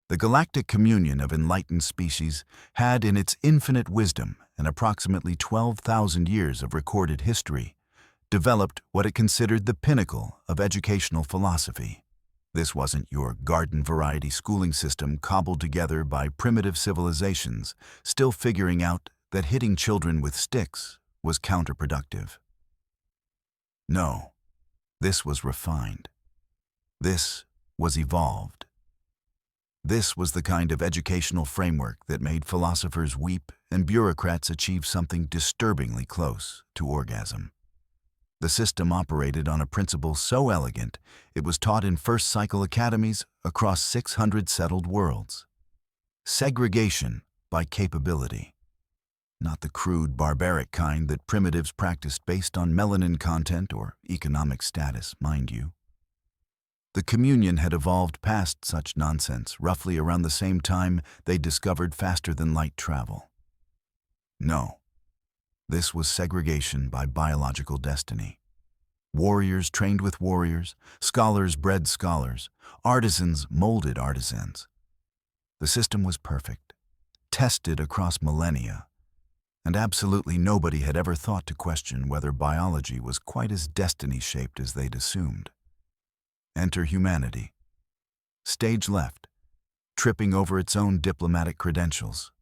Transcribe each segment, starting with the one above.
The galactic communion of enlightened species had in its infinite wisdom and approximately 12,000 years of recorded history developed what it considered the pinnacle of educational philosophy. This wasn't your garden-variety schooling system cobbled together by primitive civilizations, still figuring out that hitting children with sticks was counterproductive. No, this was refined. This was evolved. This was the kind of educational framework that made philosophers weep and bureaucrats achieve something disturbingly close to orgasm. The system operated on a principle so elegant it was taught in first-cycle academies across 600 settled worlds. Segregation by capability. Not the crude, barbaric kind that primitives practiced based on melanin content or economic status, mind you. The communion had evolved past such nonsense roughly around the same time they discovered faster-than-light travel. No, this was segregation by biological destiny. Warriors trained with warriors, scholars bred scholars, artisans molded artisans. The system was perfect, tested across millennia, and absolutely nobody had ever thought to question whether biology was quite as destiny-shaped as they'd assumed. Enter humanity. Stage left, tripping over its own diplomatic credentials.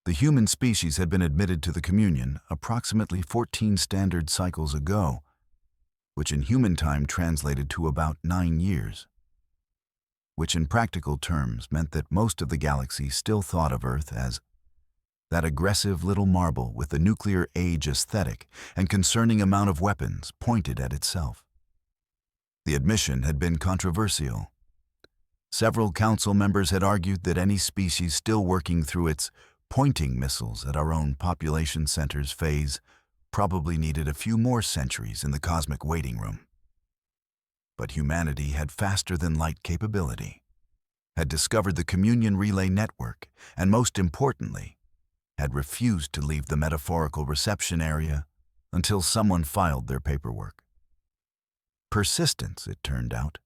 The human species had been admitted to the communion approximately 14 standard cycles ago, which in human time translated to about 9 years, which in practical terms meant that most of the galaxy still thought of Earth as that aggressive little marble with the nuclear age aesthetic and concerning amount of weapons pointed at itself. The admission had been controversial. Several council members had argued that any species still working through its pointing missiles at our own population centers phase probably needed a few more centuries in the cosmic waiting room. But humanity had faster-than-light capability, had discovered the communion relay network, and most importantly, had refused to leave the metaphorical reception area until someone filed their paperwork. Persistence, it turned out,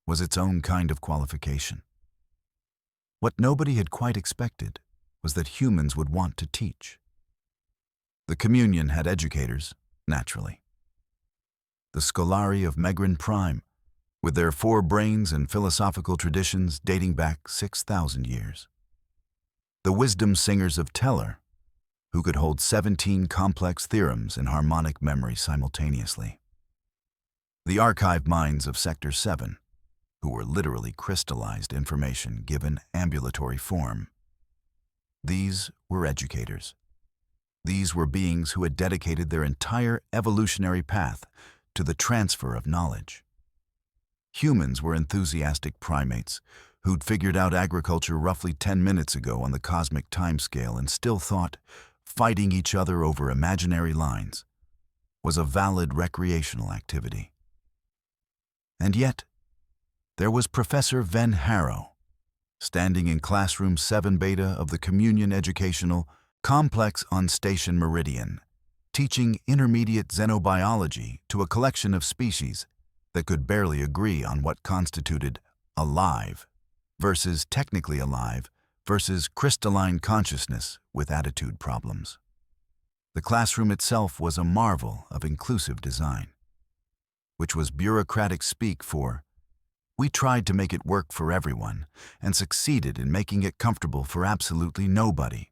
was its own kind of qualification. What nobody had quite expected was that humans would want to teach. The communion had educators, naturally. The Scholari of Megran Prime, with their 4 brains and philosophical traditions dating back 6,000 years. The wisdom singers of Teller, who could hold 17 complex theorems in harmonic memory simultaneously. The archive minds of Sector 7, who were literally crystallized information given ambulatory form. These were educators. These were beings who had dedicated their entire evolutionary path to the transfer of knowledge. Humans were enthusiastic primates who'd figured out agriculture roughly 10 minutes ago on the cosmic timescale and still thought fighting each other over imaginary lines was a valid recreational activity. And yet, there was Professor Ven Harrow, standing in classroom 7 beta of the Communion Educational Complex on Station Meridian, teaching intermediate xenobiology to a collection of species that could barely agree on what constituted alive versus technically alive versus crystalline consciousness with attitude problems. The classroom itself was a marvel of inclusive design, which was bureaucratic speak for, we tried to make it work for everyone and succeeded in making it comfortable for absolutely nobody.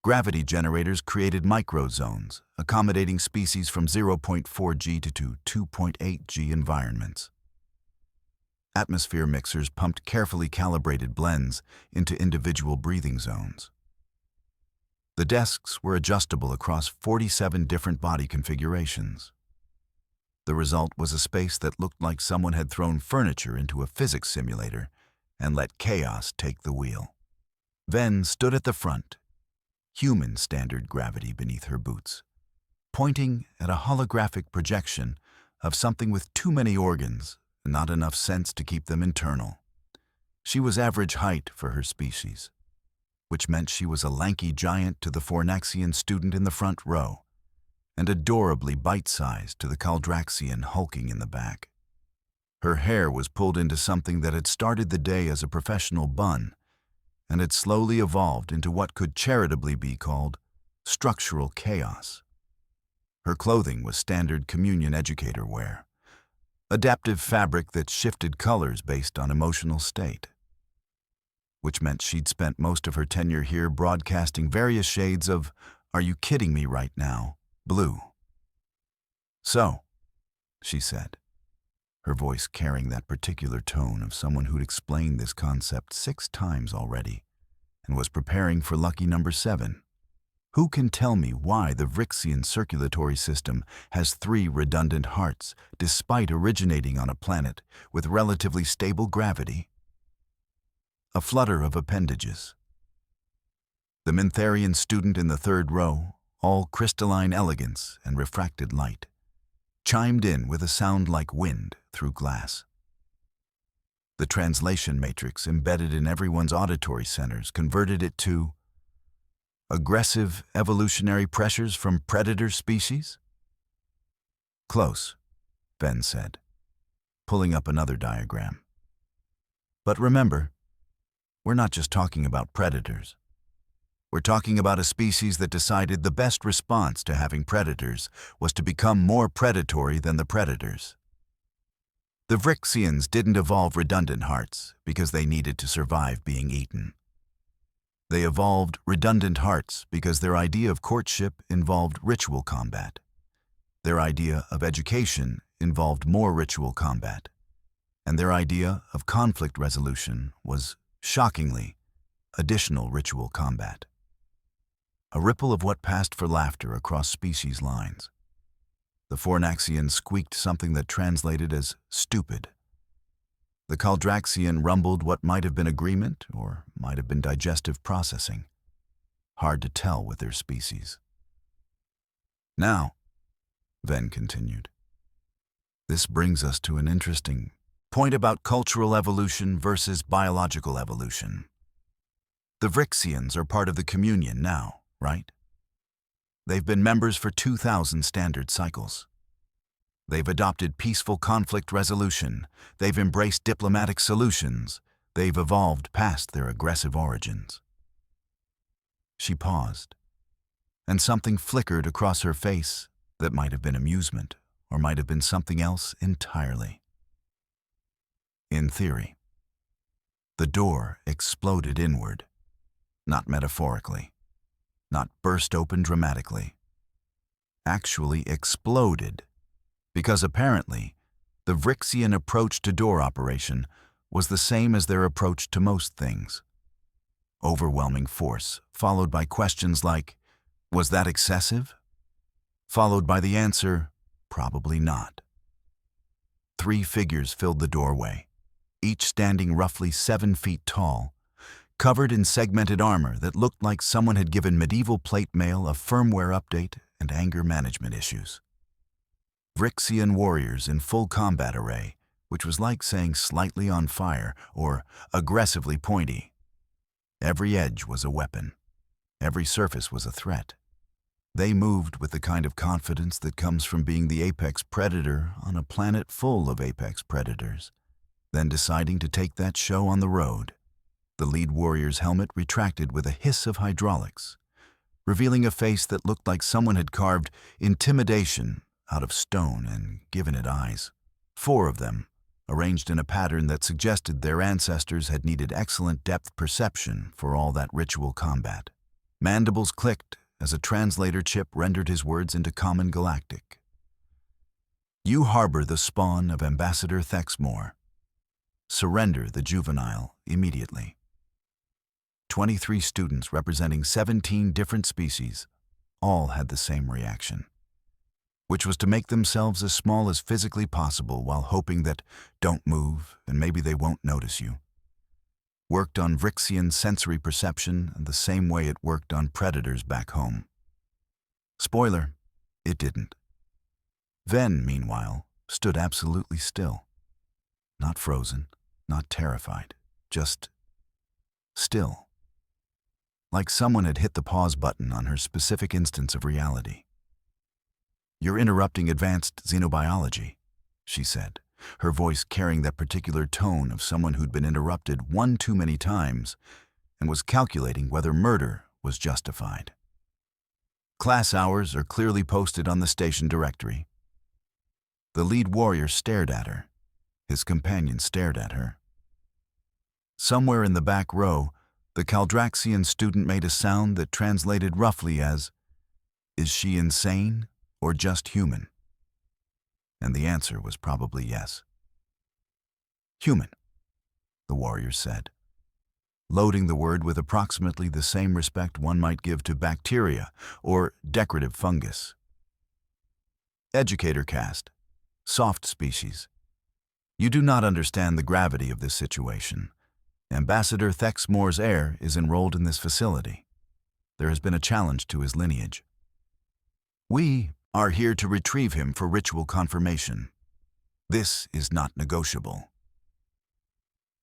Gravity generators created microzones, accommodating species from 0.4G to 2.8G environments. Atmosphere mixers pumped carefully calibrated blends into individual breathing zones. The desks were adjustable across 47 different body configurations. The result was a space that looked like someone had thrown furniture into a physics simulator and let chaos take the wheel. Ven stood at the front, human standard gravity beneath her boots, pointing at a holographic projection of something with too many organs and not enough sense to keep them internal. She was average height for her species, which meant she was a lanky giant to the Fornaxian student in the front row, and adorably bite-sized to the Caldraxian hulking in the back. Her hair was pulled into something that had started the day as a professional bun and had slowly evolved into what could charitably be called structural chaos. Her clothing was standard communion educator wear, adaptive fabric that shifted colors based on emotional state, which meant she'd spent most of her tenure here broadcasting various shades of "Are you kidding me right now?" blue. "So," she said, her voice carrying that particular tone of someone who'd explained this concept 6 times already and was preparing for lucky number 7. "Who can tell me why the Vrixxian circulatory system has 3 redundant hearts despite originating on a planet with relatively stable gravity?" A flutter of appendages. The Mintharian student in the 3rd row, all crystalline elegance and refracted light, chimed in with a sound like wind through glass. The translation matrix embedded in everyone's auditory centers converted it to aggressive evolutionary pressures from predator species? "Close," Ben said, pulling up another diagram. "But remember, we're not just talking about predators. We're talking about a species that decided the best response to having predators was to become more predatory than the predators. The Vrixxians didn't evolve redundant hearts because they needed to survive being eaten. They evolved redundant hearts because their idea of courtship involved ritual combat. Their idea of education involved more ritual combat. And their idea of conflict resolution was, shockingly, additional ritual combat. A ripple of what passed for laughter across species lines. The Fornaxian squeaked something that translated as stupid. The Caldraxian rumbled what might have been agreement or might have been digestive processing. Hard to tell with their species. "Now," Ven continued, "this brings us to an interesting point about cultural evolution versus biological evolution. The Vrixxians are part of the communion now, right? They've been members for 2,000 standard cycles. They've adopted peaceful conflict resolution. They've embraced diplomatic solutions. They've evolved past their aggressive origins." She paused, and something flickered across her face that might have been amusement or might have been something else entirely. In theory. The door exploded inward, not metaphorically, not burst open dramatically. Actually exploded, because apparently the Vrixxian approach to door operation was the same as their approach to most things. Overwhelming force, followed by questions like, "Was that excessive?" Followed by the answer, "Probably not." 3 figures filled the doorway, each standing roughly 7 feet tall, covered in segmented armor that looked like someone had given medieval plate mail a firmware update and anger management issues. Vrixxian warriors in full combat array, which was like saying slightly on fire or aggressively pointy. Every edge was a weapon. Every surface was a threat. They moved with the kind of confidence that comes from being the apex predator on a planet full of apex predators, then deciding to take that show on the road. The lead warrior's helmet retracted with a hiss of hydraulics, revealing a face that looked like someone had carved intimidation out of stone and given it eyes. 4 of them, arranged in a pattern that suggested their ancestors had needed excellent depth perception for all that ritual combat. Mandibles clicked as a translator chip rendered his words into common galactic. "You harbor the spawn of Ambassador Thexmore. Surrender the juvenile immediately." 23 students representing 17 different species all had the same reaction, which was to make themselves as small as physically possible while hoping that "don't move and maybe they won't notice you" worked on Vrixxian sensory perception the same way it worked on predators back home. Spoiler, it didn't. Ven, meanwhile, stood absolutely still. Not frozen, not terrified, just still. Like someone had hit the pause button on her specific instance of reality. "You're interrupting advanced xenobiology," she said, her voice carrying that particular tone of someone who'd been interrupted one too many times and was calculating whether murder was justified. Class hours are clearly posted on the station directory. The lead warrior stared at her. His companion stared at her. Somewhere in the back row, the Vrixxian student made a sound that translated roughly as, "Is she insane or just human?" And the answer was probably yes. "Human," the warrior said, loading the word with approximately the same respect one might give to bacteria or decorative fungus. Educator caste, soft species. You do not understand the gravity of this situation. Ambassador Vrixxian's heir is enrolled in this facility. There has been a challenge to his lineage. We are here to retrieve him for ritual confirmation. This is not negotiable.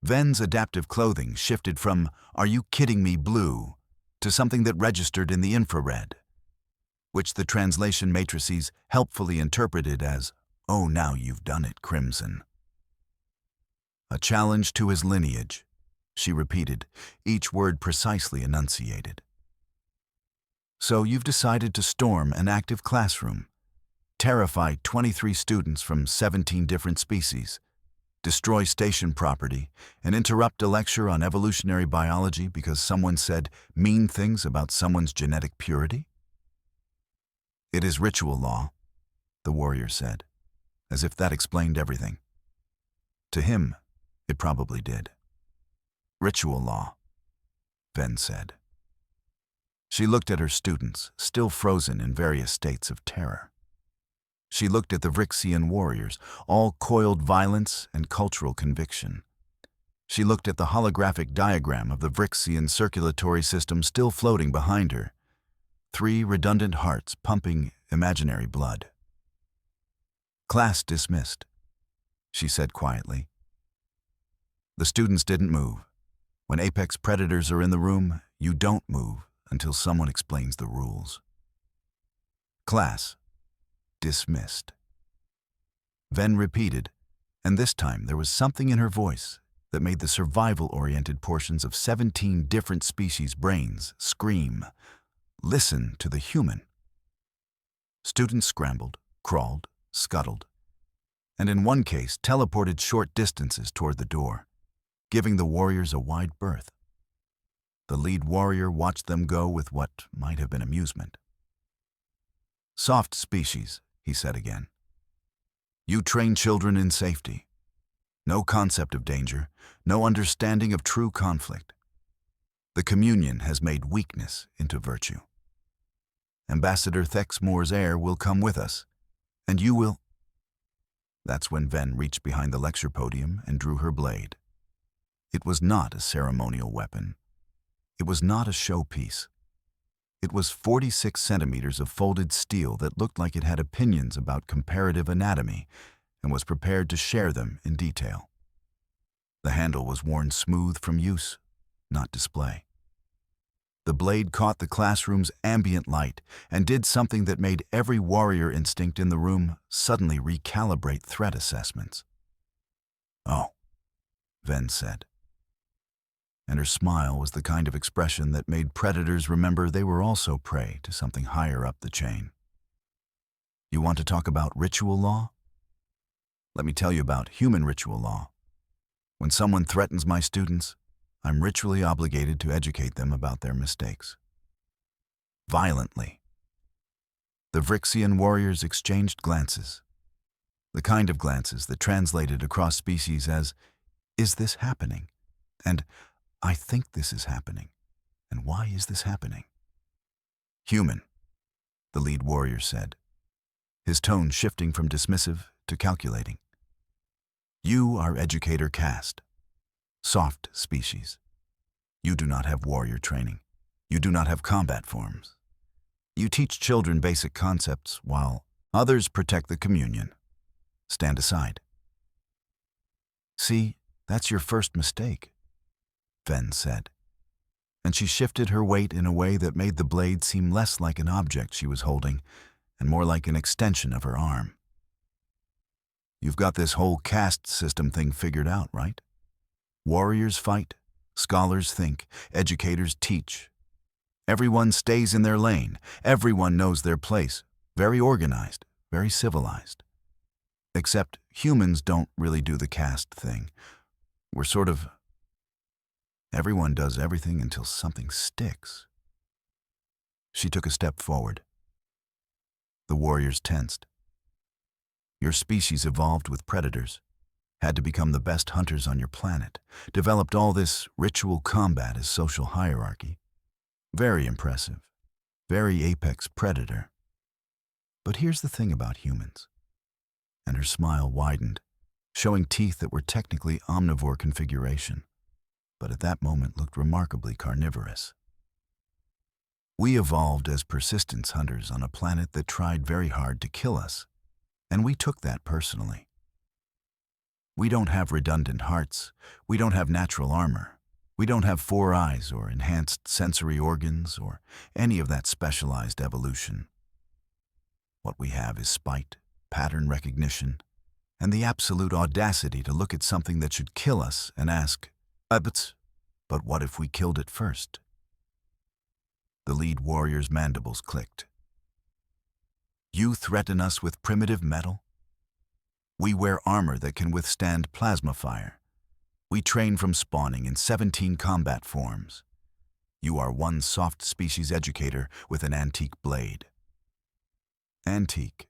Ven's adaptive clothing shifted from "Are you kidding me" blue to something that registered in the infrared, which the translation matrices helpfully interpreted as, "Oh, now you've done it, crimson." A challenge to his lineage, she repeated, each word precisely enunciated. So you've decided to storm an active classroom, terrify 23 students from 17 different species, destroy station property, and interrupt a lecture on evolutionary biology because someone said mean things about someone's genetic purity? It is ritual law, the warrior said, as if that explained everything. To him, it probably did. Ritual law, Ven said. She looked at her students, still frozen in various states of terror. She looked at the Vrixxian warriors, all coiled violence and cultural conviction. She looked at the holographic diagram of the Vrixxian circulatory system still floating behind her, 3 redundant hearts pumping imaginary blood. "Class dismissed," she said quietly. The students didn't move. When apex predators are in the room, you don't move until someone explains the rules. Class dismissed. Ven repeated, and this time there was something in her voice that made the survival-oriented portions of 17 different species' brains scream, "Listen to the human." Students scrambled, crawled, scuttled, and in one case teleported short distances toward the door, giving the warriors a wide berth. The lead warrior watched them go with what might have been amusement. "Soft species," he said again. "You train children in safety. No concept of danger, no understanding of true conflict. The communion has made weakness into virtue. Ambassador Vrixxian's heir will come with us, and you will—" That's when Ven reached behind the lecture podium and drew her blade. It was not a ceremonial weapon. It was not a showpiece. It was 46 centimeters of folded steel that looked like it had opinions about comparative anatomy and was prepared to share them in detail. The handle was worn smooth from use, not display. The blade caught the classroom's ambient light and did something that made every warrior instinct in the room suddenly recalibrate threat assessments. "Oh," Ven said. And her smile was the kind of expression that made predators remember they were also prey to something higher up the chain. "You want to talk about ritual law? Let me tell you about human ritual law. When someone threatens my students, I'm ritually obligated to educate them about their mistakes." Violently. The Vrixxian warriors exchanged glances, the kind of glances that translated across species as, "Is this happening?" and "I think this is happening, and why is this happening?" "Human," the lead warrior said, his tone shifting from dismissive to calculating. "You are educator caste, soft species. You do not have warrior training. You do not have combat forms. You teach children basic concepts while others protect the communion. Stand aside." "See, that's your first mistake," Ven said, and she shifted her weight in a way that made the blade seem less like an object she was holding and more like an extension of her arm. You've got this whole caste system thing figured out, right? Warriors fight, scholars think, educators teach. Everyone stays in their lane. Everyone knows their place. Very organized, very civilized. Except humans don't really do the caste thing. We're sort of... Everyone does everything until something sticks. She took a step forward. The warriors tensed. Your species evolved with predators, had to become the best hunters on your planet, developed all this ritual combat as social hierarchy. Very impressive. Very apex predator. But here's the thing about humans. And her smile widened, showing teeth that were technically omnivore configuration, but at that moment looked remarkably carnivorous. We evolved as persistence hunters on a planet that tried very hard to kill us, and we took that personally. We don't have redundant hearts, we don't have natural armor, we don't have 4 eyes or enhanced sensory organs or any of that specialized evolution. What we have is spite, pattern recognition, and the absolute audacity to look at something that should kill us and ask, but what if we killed it first? The lead warrior's mandibles clicked. You threaten us with primitive metal? We wear armor that can withstand plasma fire. We train from spawning in 17 combat forms. You are one soft species educator with an antique blade. Antique,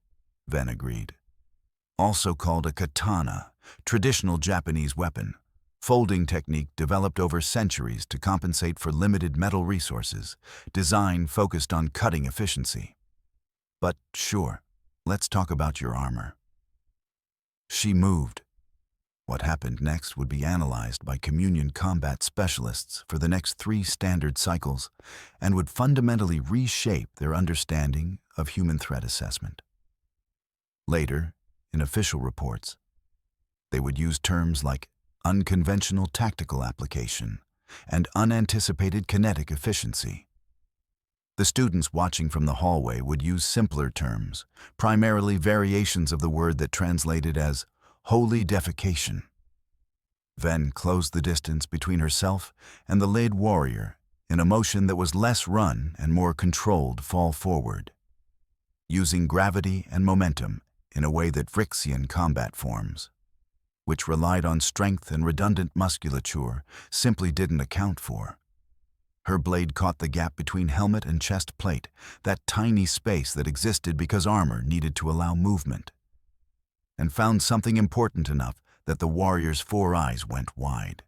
Ven agreed. Also called a katana, traditional Japanese weapon, folding technique developed over centuries to compensate for limited metal resources, design focused on cutting efficiency. But sure, let's talk about your armor. She moved. What happened next would be analyzed by communion combat specialists for the next 3 standard cycles and would fundamentally reshape their understanding of human threat assessment. Later, in official reports, they would use terms like unconventional tactical application and unanticipated kinetic efficiency. The students watching from the hallway would use simpler terms, primarily variations of the word that translated as holy defecation. Ven closed the distance between herself and the lead warrior in a motion that was less run and more controlled fall forward, using gravity and momentum in a way that Vrixxian combat forms, which relied on strength and redundant musculature, simply didn't account for. Her blade caught the gap between helmet and chest plate, that tiny space that existed because armor needed to allow movement, and found something important enough that the warrior's 4 eyes went wide.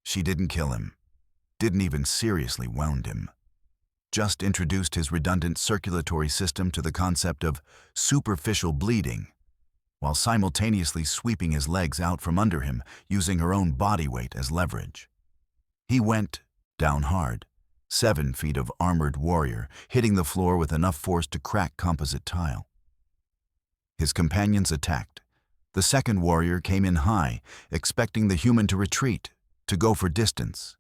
She didn't kill him, didn't even seriously wound him, just introduced his redundant circulatory system to the concept of superficial bleeding, while simultaneously sweeping his legs out from under him using her own body weight as leverage. He went down hard, 7 feet of armored warrior, hitting the floor with enough force to crack composite tile. His companions attacked. The second warrior came in high, expecting the human to retreat, to go for distance,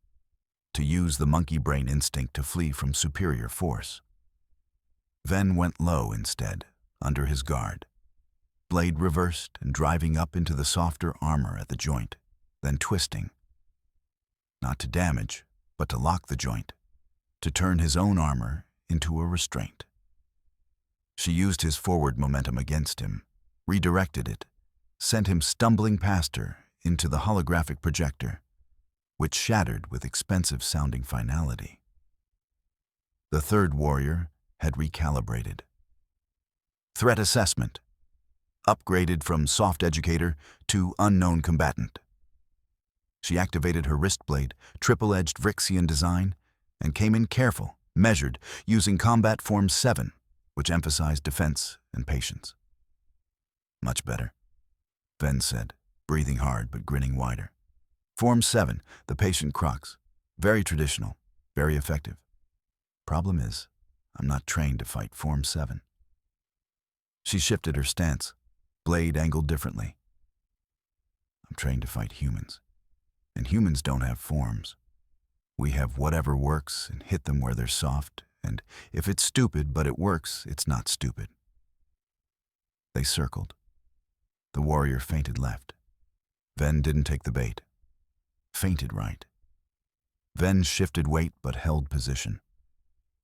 to use the monkey brain instinct to flee from superior force. Ven went low instead, under his guard, blade reversed and driving up into the softer armor at the joint, then twisting. Not to damage, but to lock the joint, to turn his own armor into a restraint. She used his forward momentum against him, redirected it, sent him stumbling past her into the holographic projector, which shattered with expensive-sounding finality. The third warrior had recalibrated. Threat assessment. Upgraded from soft educator to unknown combatant. She activated her wrist blade, triple-edged Vrixxian design, and came in careful, measured, using combat form 7, which emphasized defense and patience. Much better, Ven said, breathing hard but grinning wider. Form 7, the patient crocs. Very traditional, very effective. Problem is, I'm not trained to fight Form 7. She shifted her stance, blade angled differently. I'm trained to fight humans. And humans don't have forms. We have whatever works and hit them where they're soft, and if it's stupid but it works, it's not stupid. They circled. The warrior feinted left. Ven didn't take the bait. Feinted right. Ven shifted weight but held position.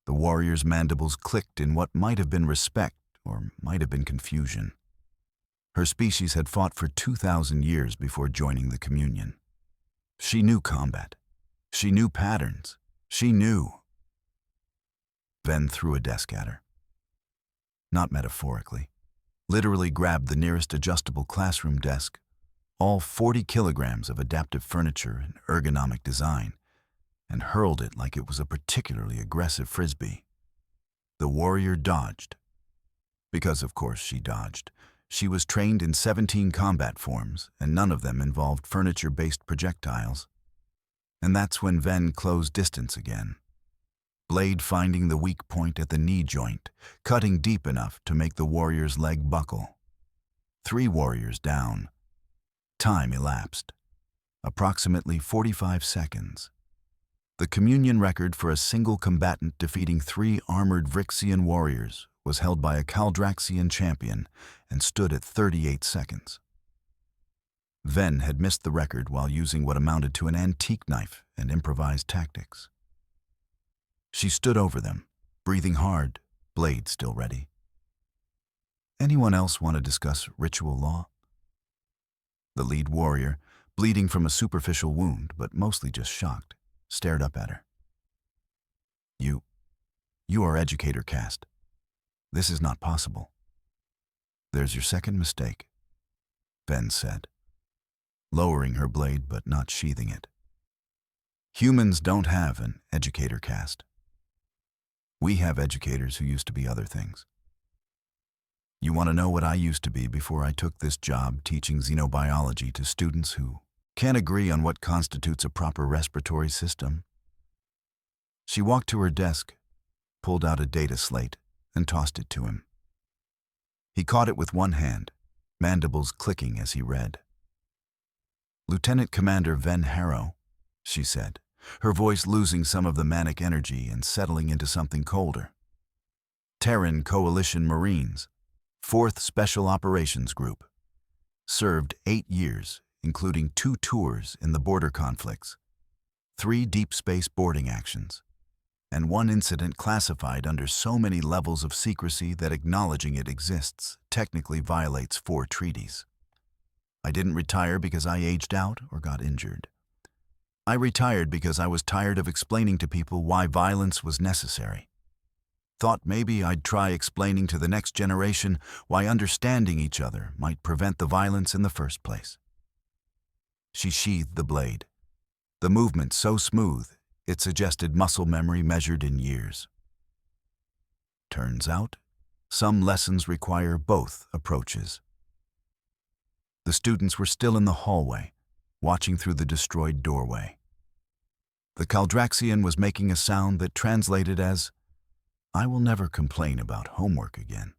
The warrior's mandibles clicked in what might have been respect or might have been confusion. Her species had fought for 2,000 years before joining the communion. She knew combat. She knew patterns. She knew. Ven threw a desk at her. Not metaphorically. Literally grabbed the nearest adjustable classroom desk, all 40 kilograms of adaptive furniture and ergonomic design, and hurled it like it was a particularly aggressive frisbee. The warrior dodged. Because, of course, she dodged. She was trained in 17 combat forms, and none of them involved furniture-based projectiles. And that's when Ven closed distance again. Blade finding the weak point at the knee joint, cutting deep enough to make the warrior's leg buckle. 3 warriors down. Time elapsed. Approximately 45 seconds. The communion record for a single combatant defeating 3 armored Vrixxian warriors was held by a Caldraxian champion and stood at 38 seconds. Ven had missed the record while using what amounted to an antique knife and improvised tactics. She stood over them, breathing hard, blade still ready. Anyone else want to discuss ritual law? The lead warrior, bleeding from a superficial wound, but mostly just shocked, stared up at her. You are educator caste. This is not possible. There's your second mistake, Ven said, lowering her blade but not sheathing it. Humans don't have an educator caste. We have educators who used to be other things. You want to know what I used to be before I took this job teaching xenobiology to students who can't agree on what constitutes a proper respiratory system? She walked to her desk, pulled out a data slate, and tossed it to him. He caught it with one hand, mandibles clicking as he read. Lieutenant Commander Ven Harrow, she said, her voice losing some of the manic energy and settling into something colder. Terran Coalition Marines, 4th Special Operations Group. Served 8 years, including 2 tours in the border conflicts, 3 deep space boarding actions, and 1 incident classified under so many levels of secrecy that acknowledging it exists technically violates 4 treaties. I didn't retire because I aged out or got injured. I retired because I was tired of explaining to people why violence was necessary. Thought maybe I'd try explaining to the next generation why understanding each other might prevent the violence in the first place. She sheathed the blade, the movement so smooth it suggested muscle memory measured in years. Turns out, some lessons require both approaches. The students were still in the hallway, watching through the destroyed doorway. The Caldraxian was making a sound that translated as, "I will never complain about homework again."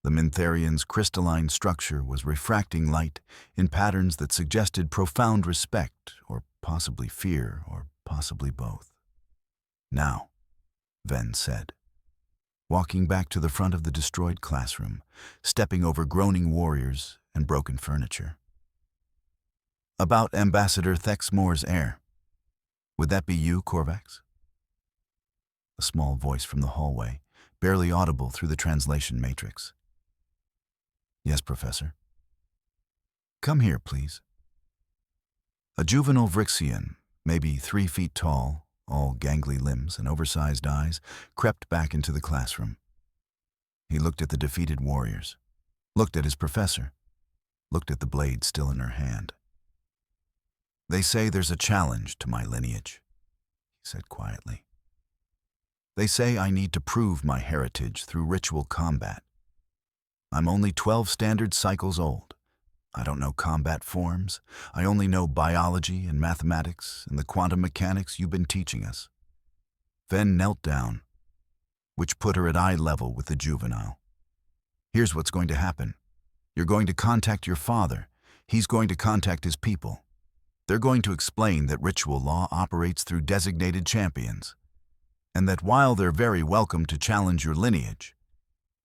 The Mintharian's crystalline structure was refracting light in patterns that suggested profound respect, or possibly fear, or possibly both. "Now," Ven said, walking back to the front of the destroyed classroom, stepping over groaning warriors and broken furniture. "About Ambassador Thexmore's heir. Would that be you, Korvax?" A small voice from the hallway, barely audible through the translation matrix. "Yes, Professor." "Come here, please." A juvenile Vrixxian, maybe 3 feet tall, all gangly limbs and oversized eyes, crept back into the classroom. He looked at the defeated warriors, looked at his professor, looked at the blade still in her hand. "They say there's a challenge to my lineage," he said quietly. "They say I need to prove my heritage through ritual combat. I'm only 12 standard cycles old. I don't know combat forms. I only know biology and mathematics and the quantum mechanics you've been teaching us." Ven knelt down, which put her at eye level with the juvenile. "Here's what's going to happen. You're going to contact your father. He's going to contact his people. They're going to explain that ritual law operates through designated champions, and that while they're very welcome to challenge your lineage,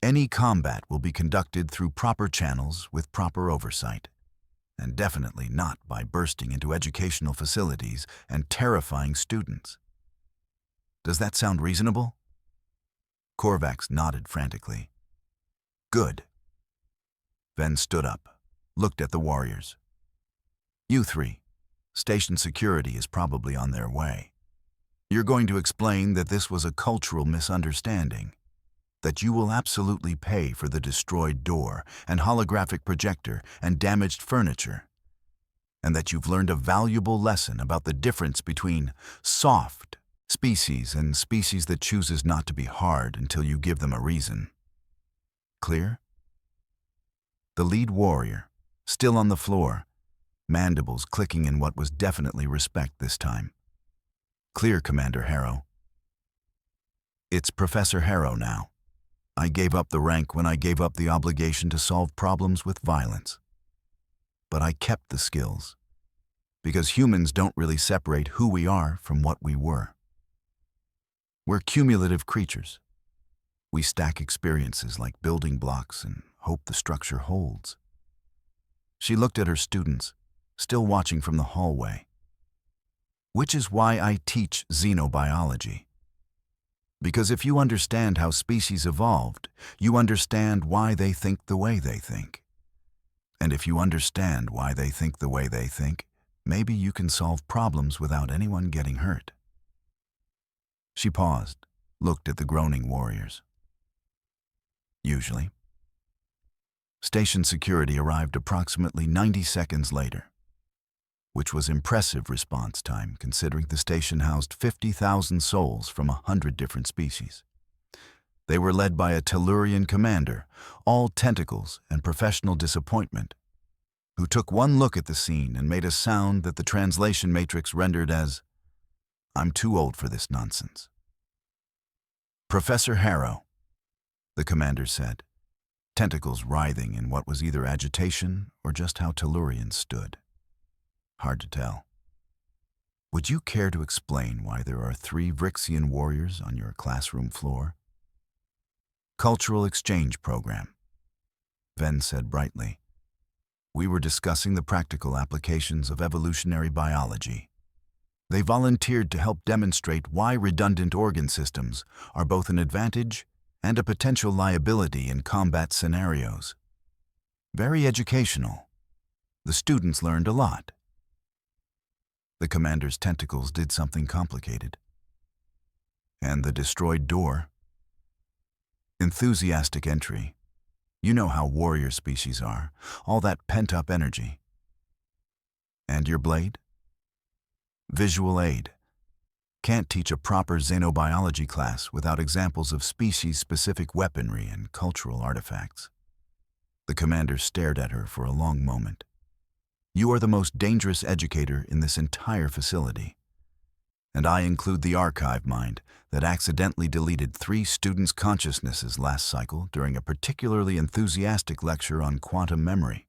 Any combat will be conducted through proper channels with proper oversight, and definitely not by bursting into educational facilities and terrifying students. Does that sound reasonable? Korvax nodded frantically. Good. Ven stood up, looked at the warriors. You three, station security is probably on their way. You're going to explain that this was a cultural misunderstanding, that you will absolutely pay for the destroyed door and holographic projector and damaged furniture, and that you've learned a valuable lesson about the difference between soft species and species that chooses not to be hard until you give them a reason. Clear? The lead warrior, still on the floor, mandibles clicking in what was definitely respect this time. Clear, Commander Harrow. It's Professor Harrow now. I gave up the rank when I gave up the obligation to solve problems with violence. But I kept the skills, because humans don't really separate who we are from what we were. We're cumulative creatures. We stack experiences like building blocks and hope the structure holds. She looked at her students, still watching from the hallway. Which is why I teach xenobiology. Because if you understand how species evolved, you understand why they think the way they think. And if you understand why they think the way they think, maybe you can solve problems without anyone getting hurt. She paused, looked at the groaning warriors. Usually. Station security arrived approximately 90 seconds later, which was impressive response time considering the station housed 50,000 souls from 100 different species. They were led by a Tellurian commander, all tentacles and professional disappointment, who took one look at the scene and made a sound that the translation matrix rendered as, "I'm too old for this nonsense." "Professor Harrow," the commander said, tentacles writhing in what was either agitation or just how Tellurians stood. Hard to tell. Would you care to explain why there are 3 Vrixxian warriors on your classroom floor? Cultural exchange program, Ven said brightly. We were discussing the practical applications of evolutionary biology. They volunteered to help demonstrate why redundant organ systems are both an advantage and a potential liability in combat scenarios. Very educational. The students learned a lot. The commander's tentacles did something complicated. And the destroyed door? Enthusiastic entry. You know how warrior species are, all that pent-up energy. And your blade? Visual aid. Can't teach a proper xenobiology class without examples of species-specific weaponry and cultural artifacts. The commander stared at her for a long moment. You are the most dangerous educator in this entire facility. And I include the archive mind that accidentally deleted 3 students' consciousnesses last cycle during a particularly enthusiastic lecture on quantum memory.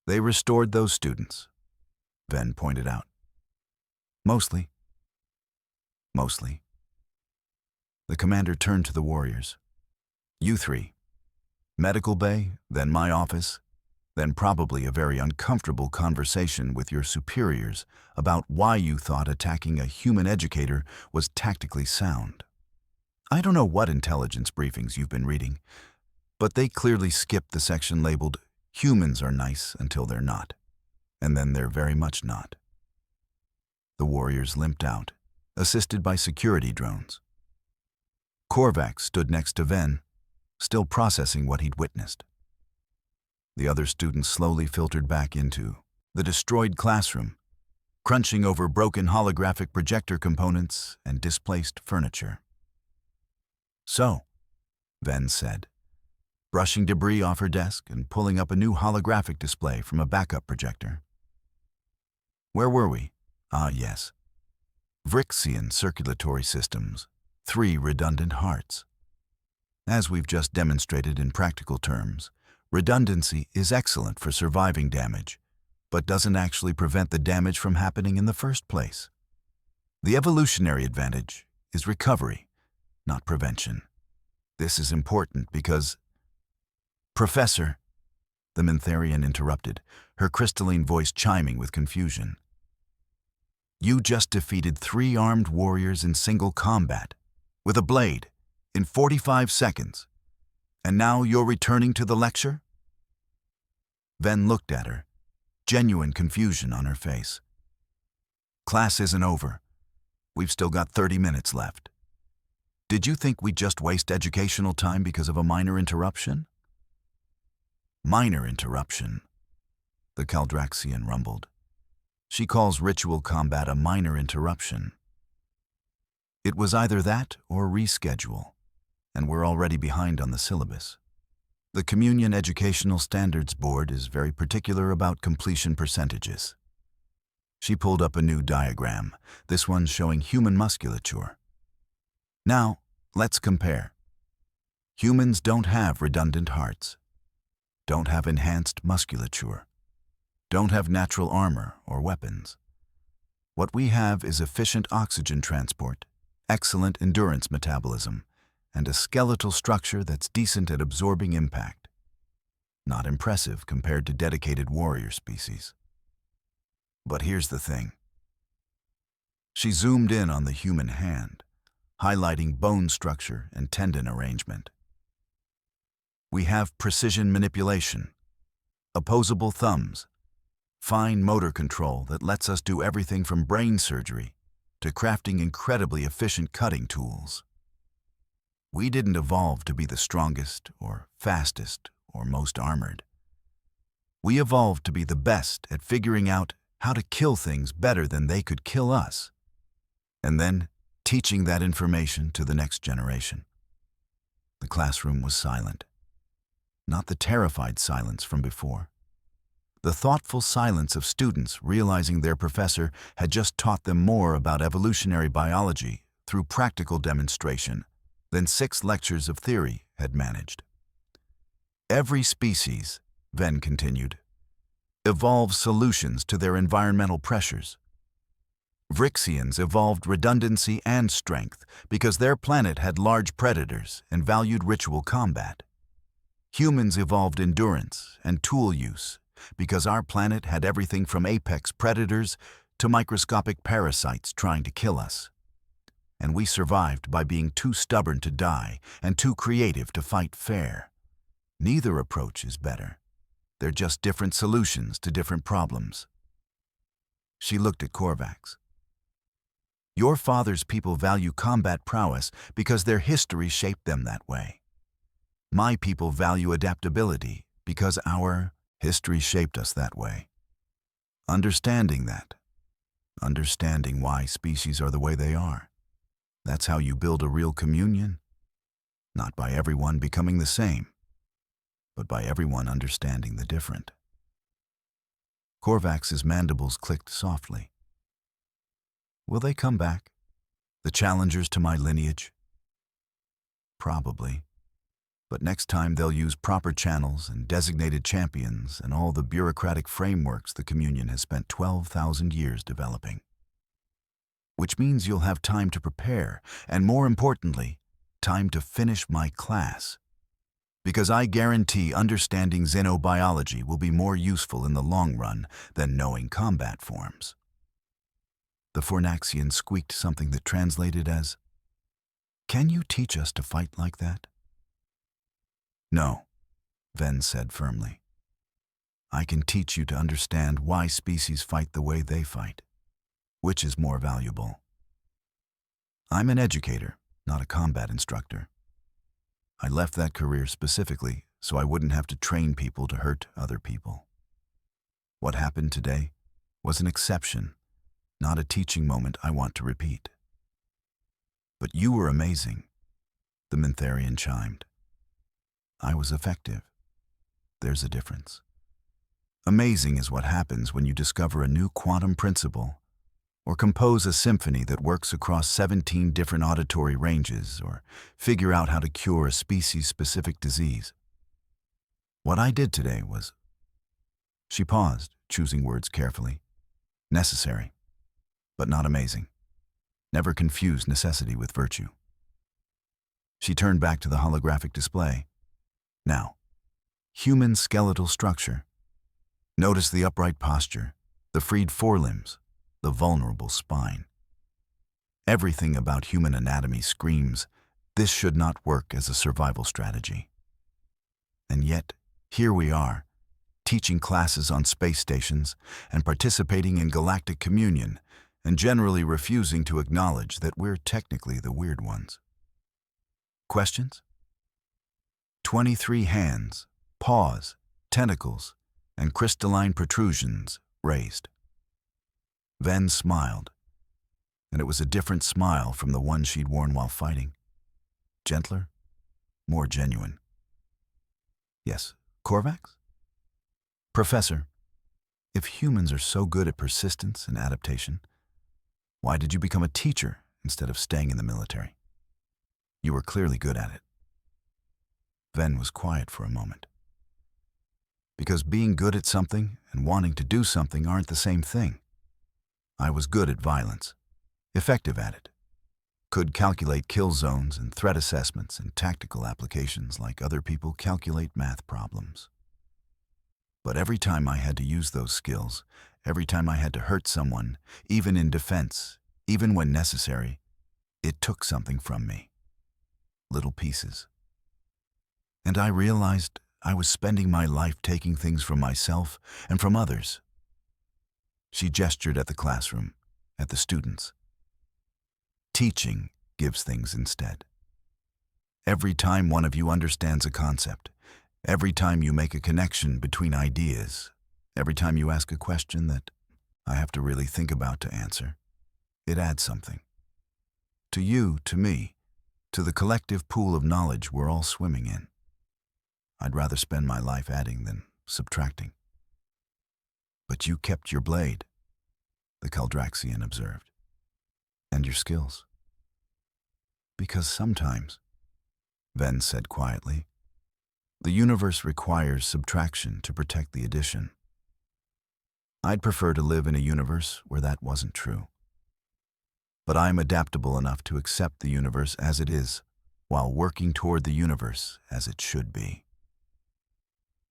They restored those students, Ven pointed out. Mostly. The commander turned to the warriors. You 3. Medical bay, then my office, then probably a very uncomfortable conversation with your superiors about why you thought attacking a human educator was tactically sound. I don't know what intelligence briefings you've been reading, but they clearly skipped the section labeled, "Humans are nice until they're not," and then they're very much not. The warriors limped out, assisted by security drones. Korvax stood next to Ven, still processing what he'd witnessed. The other students slowly filtered back into the destroyed classroom, crunching over broken holographic projector components and displaced furniture. So, Ven said, brushing debris off her desk and pulling up a new holographic display from a backup projector. Where were we? Ah, yes. Vrixxian circulatory systems, 3 redundant hearts. As we've just demonstrated in practical terms, redundancy is excellent for surviving damage, but doesn't actually prevent the damage from happening in the first place. The evolutionary advantage is recovery, not prevention. This is important because... Professor, the Mintharian interrupted, her crystalline voice chiming with confusion. You just defeated 3 armed warriors in single combat, with a blade, in 45 seconds. And now you're returning to the lecture? Ven looked at her, genuine confusion on her face. Class isn't over. We've still got 30 minutes left. Did you think we'd just waste educational time because of a minor interruption? Minor interruption, the Vrixxian rumbled. She calls ritual combat a minor interruption. It was either that or reschedule, and we're already behind on the syllabus. The Communion Educational Standards Board is very particular about completion percentages. She pulled up a new diagram, this one showing human musculature. Now, let's compare. Humans don't have redundant hearts, don't have enhanced musculature, don't have natural armor or weapons. What we have is efficient oxygen transport, excellent endurance metabolism, and a skeletal structure that's decent at absorbing impact. Not impressive compared to dedicated warrior species. But here's the thing. She zoomed in on the human hand, highlighting bone structure and tendon arrangement. We have precision manipulation, opposable thumbs, fine motor control that lets us do everything from brain surgery to crafting incredibly efficient cutting tools. We didn't evolve to be the strongest or fastest or most armored. We evolved to be the best at figuring out how to kill things better than they could kill us, and then teaching that information to the next generation. The classroom was silent. Not the terrified silence from before. The thoughtful silence of students realizing their professor had just taught them more about evolutionary biology through practical demonstration than 6 lectures of theory had managed. Every species, Ven continued, evolves solutions to their environmental pressures. Vrixxians evolved redundancy and strength because their planet had large predators and valued ritual combat. Humans evolved endurance and tool use because our planet had everything from apex predators to microscopic parasites trying to kill us. And we survived by being too stubborn to die and too creative to fight fair. Neither approach is better. They're just different solutions to different problems. She looked at Korvax. Your father's people value combat prowess because their history shaped them that way. My people value adaptability because our history shaped us that way. Understanding that, understanding why species are the way they are, that's how you build a real communion. Not by everyone becoming the same, but by everyone understanding the different. Korvax's mandibles clicked softly. Will they come back? The challengers to my lineage? Probably. But next time they'll use proper channels and designated champions and all the bureaucratic frameworks the Communion has spent 12,000 years developing. Which means you'll have time to prepare, and more importantly, time to finish my class. Because I guarantee understanding xenobiology will be more useful in the long run than knowing combat forms. The Vrixxian squeaked something that translated as, "Can you teach us to fight like that?" "No," Ven said firmly. "I can teach you to understand why species fight the way they fight. Which is more valuable? I'm an educator, not a combat instructor. I left that career specifically so I wouldn't have to train people to hurt other people. What happened today was an exception, not a teaching moment I want to repeat." "But you were amazing," the Mintharian chimed. "I was effective. There's a difference. Amazing is what happens when you discover a new quantum principle, or compose a symphony that works across 17 different auditory ranges, or figure out how to cure a species-specific disease. What I did today was..." She paused, choosing words carefully. "Necessary, but not amazing. Never confuse necessity with virtue." She turned back to the holographic display. Now, human skeletal structure. Notice the upright posture, the freed forelimbs, the vulnerable spine. Everything about human anatomy screams, this should not work as a survival strategy. And yet, here we are, teaching classes on space stations and participating in galactic communion, and generally refusing to acknowledge that we're technically the weird ones. Questions? 23 hands, paws, tentacles, and crystalline protrusions raised. Ven smiled, and it was a different smile from the one she'd worn while fighting. Gentler, more genuine. Yes, Korvax? Professor, if humans are so good at persistence and adaptation, why did you become a teacher instead of staying in the military? You were clearly good at it. Ven was quiet for a moment. Because being good at something and wanting to do something aren't the same thing. I was good at violence, effective at it, could calculate kill zones and threat assessments and tactical applications like other people calculate math problems. But every time I had to use those skills, every time I had to hurt someone, even in defense, even when necessary, it took something from me. Little pieces. And I realized I was spending my life taking things from myself and from others. She gestured at the classroom, at the students. Teaching gives things instead. Every time one of you understands a concept, every time you make a connection between ideas, every time you ask a question that I have to really think about to answer, it adds something. To you, to me, to the collective pool of knowledge we're all swimming in. I'd rather spend my life adding than subtracting. But you kept your blade, the Vrixxian observed, and your skills. Because sometimes, Ven said quietly, the universe requires subtraction to protect the addition. I'd prefer to live in a universe where that wasn't true. But I'm adaptable enough to accept the universe as it is, while working toward the universe as it should be.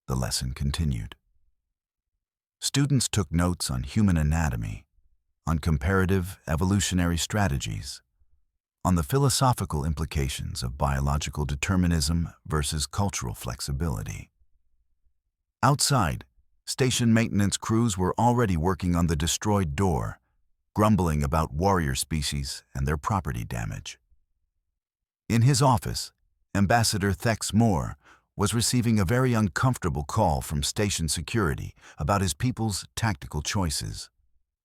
The lesson continued. Students took notes on human anatomy, on comparative evolutionary strategies, on the philosophical implications of biological determinism versus cultural flexibility. Outside, station maintenance crews were already working on the destroyed door, grumbling about warrior species and their property damage. In his office, Ambassador Thex Moore was receiving a very uncomfortable call from station security about his people's tactical choices.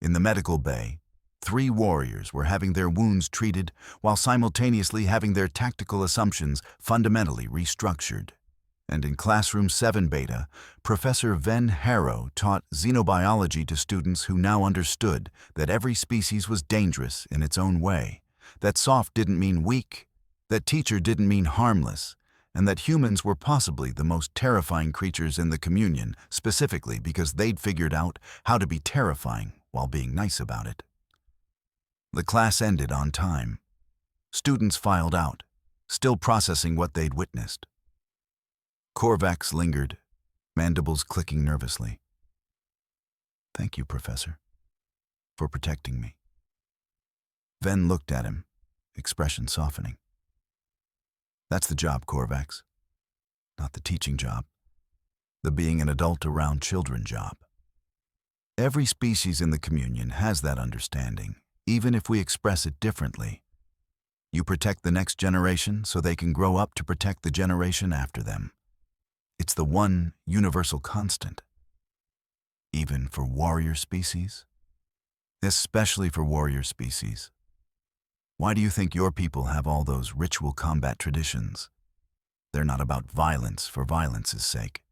In the medical bay, 3 warriors were having their wounds treated while simultaneously having their tactical assumptions fundamentally restructured. And in Classroom 7 Beta, Professor Ven Harrow taught xenobiology to students who now understood that every species was dangerous in its own way, that soft didn't mean weak, that teacher didn't mean harmless, and that humans were possibly the most terrifying creatures in the communion, specifically because they'd figured out how to be terrifying while being nice about it. The class ended on time. Students filed out, still processing what they'd witnessed. Korvax lingered, mandibles clicking nervously. Thank you, Professor, for protecting me. Ven looked at him, expression softening. That's the job, Korvax. Not the teaching job. The being an adult around children job. Every species in the communion has that understanding, even if we express it differently. You protect the next generation so they can grow up to protect the generation after them. It's the one universal constant. Even for warrior species? Especially for warrior species. Why do you think your people have all those ritual combat traditions? They're not about violence for violence's sake.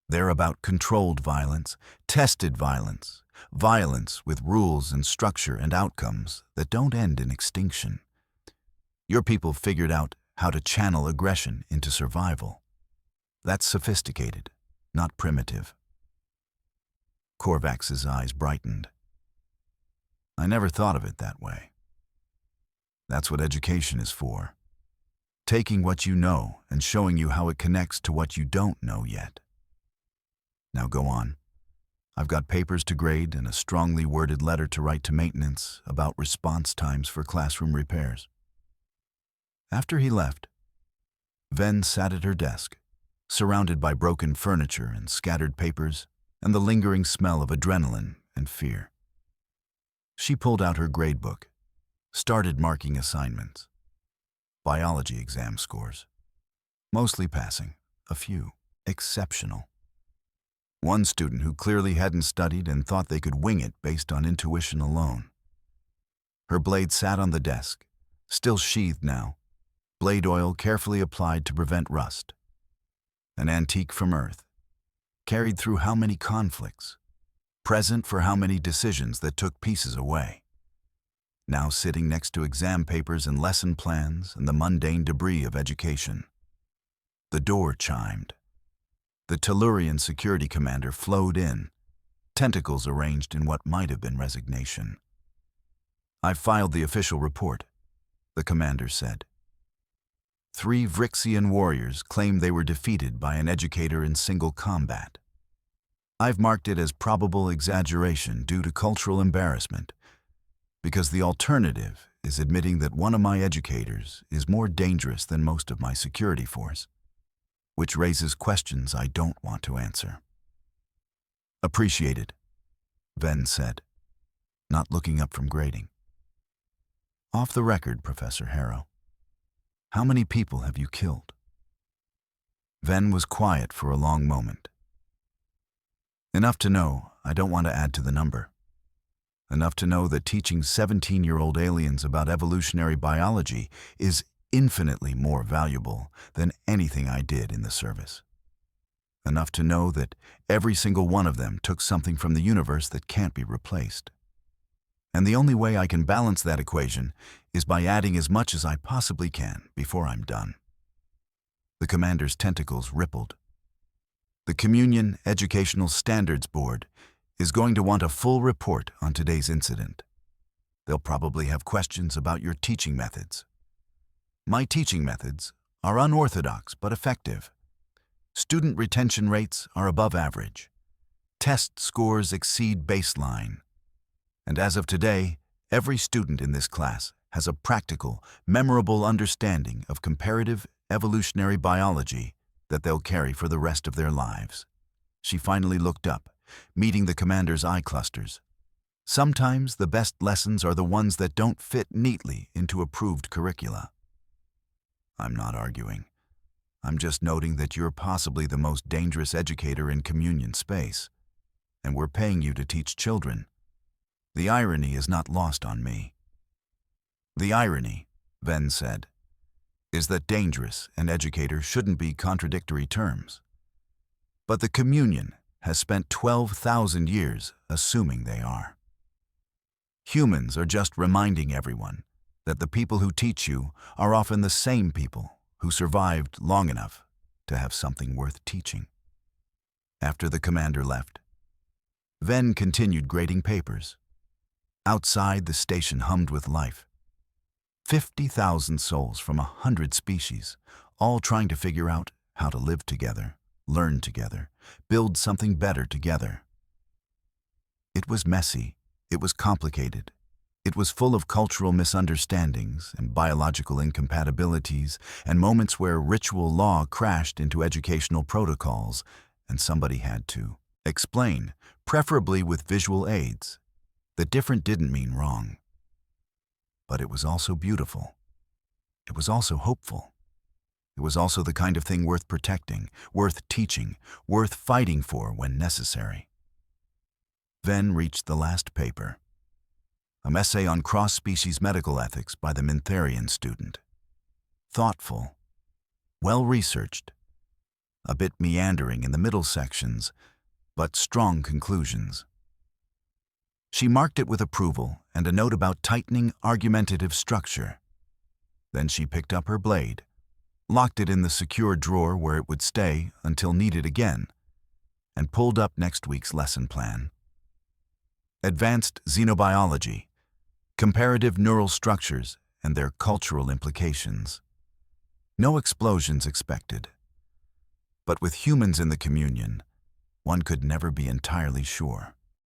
They're about controlled violence, tested violence, violence with rules and structure and outcomes that don't end in extinction. Your people figured out how to channel aggression into survival. That's sophisticated, not primitive. Korvax's eyes brightened. I never thought of it that way. That's what education is for. taking what you know and showing you how it connects to what you don't know yet. Now go on. I've got papers to grade and a strongly worded letter to write to maintenance about response times for classroom repairs. After he left, Ven sat at her desk, surrounded by broken furniture and scattered papers and the lingering smell of adrenaline and fear. She pulled out her gradebook, started marking assignments. Biology exam scores. Mostly passing, a few exceptional. One student who clearly hadn't studied and thought they could wing it based on intuition alone. Her blade sat on the desk, still sheathed now, blade oil carefully applied to prevent rust. An antique from Earth, carried through how many conflicts, present for how many decisions that took pieces away. Now sitting next to exam papers and lesson plans and the mundane debris of education. The door chimed. The Tellurian security commander flowed in, tentacles arranged in what might have been resignation. "I've filed the official report," the commander said. 3 Vrixxian warriors claim they were defeated by an educator in single combat. I've marked it as probable exaggeration due to cultural embarrassment, because the alternative is admitting that one of my educators is more dangerous than most of my security force, which raises questions I don't want to answer. "Appreciated," Ven said, not looking up from grading. "Off the record, Professor Harrow, how many people have you killed?" Ven was quiet for a long moment. "Enough to know I don't want to add to the number. Enough to know that teaching 17-year-old aliens about evolutionary biology is infinitely more valuable than anything I did in the service. Enough to know that every single one of them took something from the universe that can't be replaced. And the only way I can balance that equation is by adding as much as I possibly can before I'm done." The commander's tentacles rippled. "The Communion Educational Standards Board is going to want a full report on today's incident. They'll probably have questions about your teaching methods. My teaching methods are unorthodox but effective. Student retention rates are above average. Test scores exceed baseline. And as of today, every student in this class has a practical, memorable understanding of comparative evolutionary biology that they'll carry for the rest of their lives." She finally looked up, meeting the commander's eye clusters. "Sometimes the best lessons are the ones that don't fit neatly into approved curricula." "I'm not arguing. I'm just noting that you're possibly the most dangerous educator in communion space, and we're paying you to teach children. The irony is not lost on me." "The irony," Ven said, "is that dangerous and educator shouldn't be contradictory terms. But the communion has spent 12,000 years assuming they are. Humans are just reminding everyone that the people who teach you are often the same people who survived long enough to have something worth teaching." After the commander left, Ven continued grading papers. Outside, the station hummed with life. 50,000 souls from 100 species, all trying to figure out how to live together, learn together, build something better together. It was messy, it was complicated, it was full of cultural misunderstandings and biological incompatibilities and moments where ritual law crashed into educational protocols and somebody had to explain, preferably with visual aids, that different didn't mean wrong. But it was also beautiful. It was also hopeful. It was also the kind of thing worth protecting, worth teaching, worth fighting for when necessary. Ven reached the last paper. An essay on cross-species medical ethics by the Mintharian student. Thoughtful, well-researched, a bit meandering in the middle sections, but strong conclusions. She marked it with approval and a note about tightening argumentative structure. Then she picked up her blade, locked it in the secure drawer where it would stay until needed again, and pulled up next week's lesson plan. Advanced Xenobiology, Comparative Neural Structures and Their Cultural Implications. No explosions expected. But with humans in the communion, one could never be entirely sure.